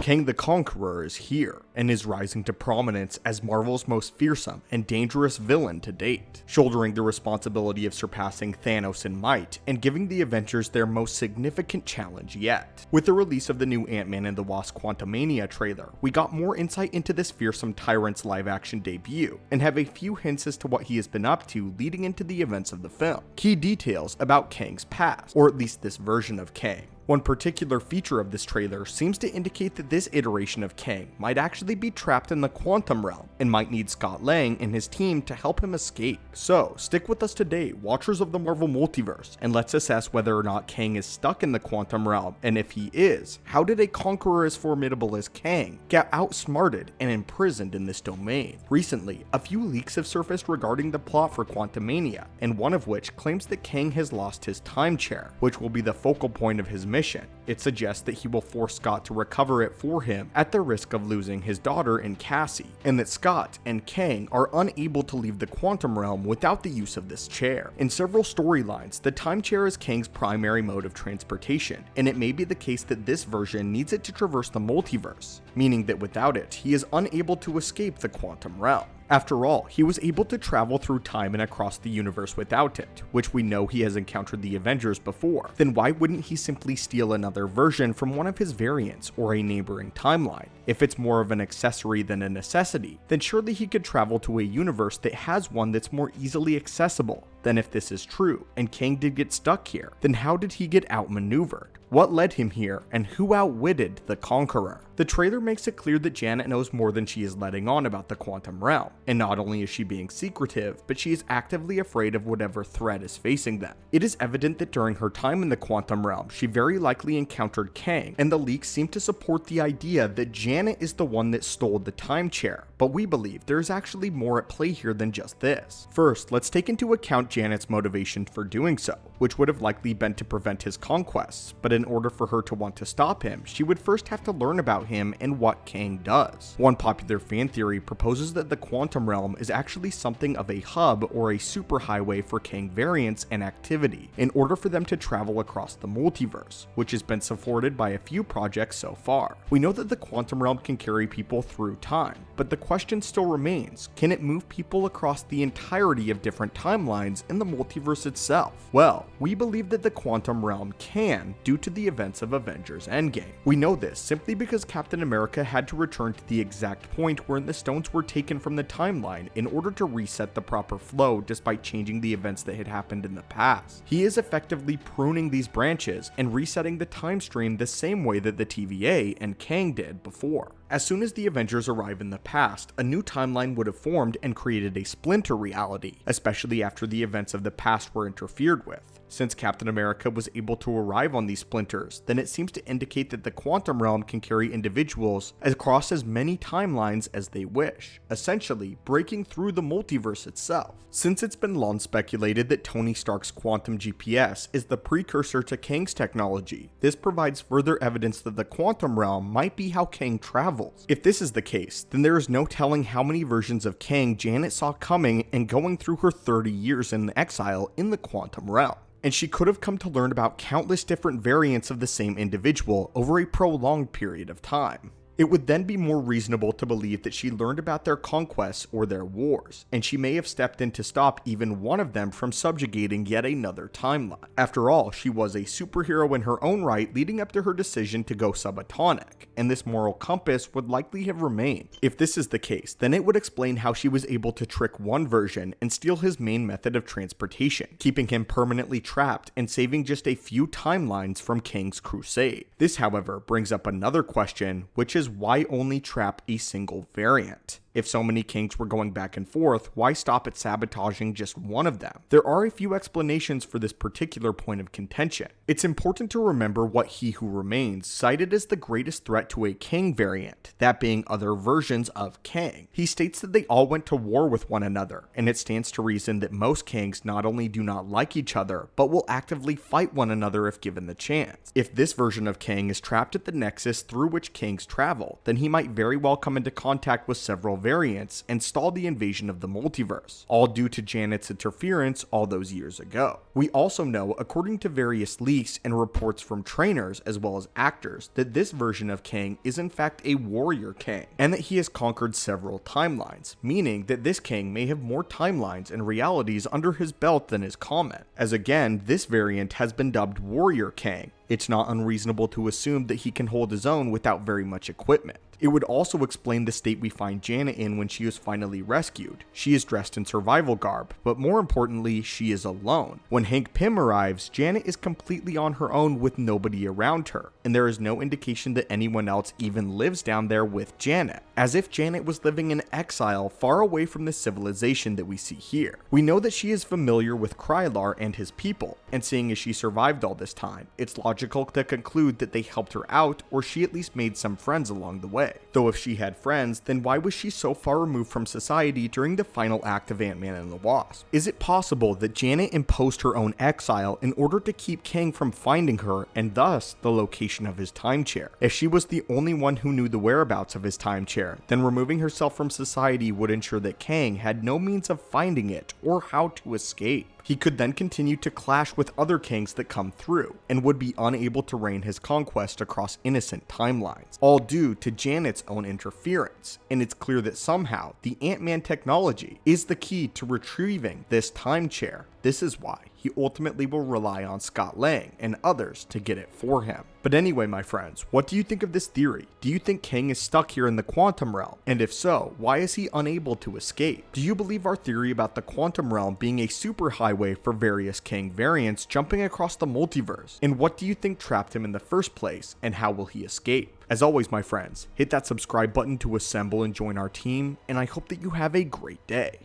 Kang the Conqueror is here, and is rising to prominence as Marvel's most fearsome and dangerous villain to date, shouldering the responsibility of surpassing Thanos in might and giving the Avengers their most significant challenge yet. With the release of the new Ant-Man and the Wasp Quantumania trailer, we got more insight into this fearsome tyrant's live-action debut, and have a few hints as to what he has been up to leading into the events of the film. Key details about Kang's past, or at least this version of Kang. One particular feature of this trailer seems to indicate that this iteration of Kang might actually be trapped in the quantum realm and might need Scott Lang and his team to help him escape. So stick with us today, watchers of the Marvel Multiverse, and let's assess whether or not Kang is stuck in the quantum realm, and if he is, how did a conqueror as formidable as Kang get outsmarted and imprisoned in this domain? Recently, a few leaks have surfaced regarding the plot for Quantumania, and one of which claims that Kang has lost his time chair, which will be the focal point of his mission. It suggests that he will force Scott to recover it for him at the risk of losing his daughter in Cassie, and that Scott and Kang are unable to leave the quantum realm without the use of this chair. In several storylines, the time chair is Kang's primary mode of transportation, and it may be the case that this version needs it to traverse the multiverse, meaning that without it, he is unable to escape the quantum realm. After all, he was able to travel through time and across the universe without it, which we know he has encountered the Avengers before. Then why wouldn't he simply steal another version from one of his variants or a neighboring timeline? If it's more of an accessory than a necessity, then surely he could travel to a universe that has one that's more easily accessible. Then if this is true, and Kang did get stuck here, then how did he get outmaneuvered? What led him here, and who outwitted the Conqueror? The trailer makes it clear that Janet knows more than she is letting on about the quantum realm, and not only is she being secretive, but she is actively afraid of whatever threat is facing them. It is evident that during her time in the quantum realm, she very likely encountered Kang, and the leaks seem to support the idea that Janet is the one that stole the time chair, but we believe there is actually more at play here than just this. First, let's take into account Janet's motivation for doing so, which would have likely been to prevent his conquests, but in order for her to want to stop him, she would first have to learn about him and what Kang does. One popular fan theory proposes that the quantum realm is actually something of a hub or a superhighway for Kang variants and activity, in order for them to travel across the multiverse, which has been supported by a few projects so far. We know that the quantum realm can carry people through time, but the question still remains, can it move people across the entirety of different timelines in the multiverse itself? Well, we believe that the quantum realm can, due to the events of Avengers Endgame. We know this simply because Captain America had to return to the exact point where the stones were taken from the timeline in order to reset the proper flow despite changing the events that had happened in the past. He is effectively pruning these branches and resetting the time stream the same way that the TVA and Kang did before. As soon as the Avengers arrive in the past, a new timeline would have formed and created a splinter reality, especially after the events of the past were interfered with. Since Captain America was able to arrive on these splinters, then it seems to indicate that the quantum realm can carry individuals across as many timelines as they wish, essentially breaking through the multiverse itself. Since it's been long speculated that Tony Stark's quantum GPS is the precursor to Kang's technology, this provides further evidence that the quantum realm might be how Kang travels. If this is the case, then there is no telling how many versions of Kang Janet saw coming and going through her 30 years in exile in the quantum realm. And she could have come to learn about countless different variants of the same individual over a prolonged period of time. It would then be more reasonable to believe that she learned about their conquests or their wars, and she may have stepped in to stop even one of them from subjugating yet another timeline. After all, she was a superhero in her own right leading up to her decision to go subatomic, and this moral compass would likely have remained. If this is the case, then it would explain how she was able to trick one version and steal his main method of transportation, keeping him permanently trapped and saving just a few timelines from Kang's crusade. This, however, brings up another question, which is why only trap a single variant? If so many Kangs were going back and forth, why stop at sabotaging just one of them? There are a few explanations for this particular point of contention. It's important to remember what He Who Remains cited as the greatest threat to a Kang variant, that being other versions of Kang. He states that they all went to war with one another, and it stands to reason that most Kangs not only do not like each other, but will actively fight one another if given the chance. If this version of Kang is trapped at the nexus through which Kangs travel, then he might very well come into contact with several variants and stall the invasion of the multiverse, all due to Janet's interference all those years ago. We also know, according to various leaks and reports from trainers as well as actors, that this version of Kang is in fact a warrior Kang, and that he has conquered several timelines, meaning that this Kang may have more timelines and realities under his belt than is common, as again, this variant has been dubbed Warrior Kang. It's not unreasonable to assume that he can hold his own without very much equipment. It would also explain the state we find Janet in when she was finally rescued. She is dressed in survival garb, but more importantly, she is alone. When Hank Pym arrives, Janet is completely on her own with nobody around her, and there is no indication that anyone else even lives down there with Janet, as if Janet was living in exile far away from the civilization that we see here. We know that she is familiar with Krylar and his people, and seeing as she survived all this time, it's logical to conclude that they helped her out, or she at least made some friends along the way. Though if she had friends, then why was she so far removed from society during the final act of Ant-Man and the Wasp? Is it possible that Janet imposed her own exile in order to keep Kang from finding her, and thus the location of his time chair? If she was the only one who knew the whereabouts of his time chair, then removing herself from society would ensure that Kang had no means of finding it or how to escape. He could then continue to clash with other Kangs that come through, and would be unable to reign his conquest across innocent timelines, all due to Janet's own interference, and it's clear that somehow the Ant-Man technology is the key to retrieving this time chair. This is why he ultimately will rely on Scott Lang and others to get it for him. But anyway, my friends, what do you think of this theory? Do you think Kang is stuck here in the quantum realm? And if so, why is he unable to escape? Do you believe our theory about the quantum realm being a superhighway for various Kang variants jumping across the multiverse? And what do you think trapped him in the first place, and how will he escape? As always, my friends, hit that subscribe button to assemble and join our team, and I hope that you have a great day.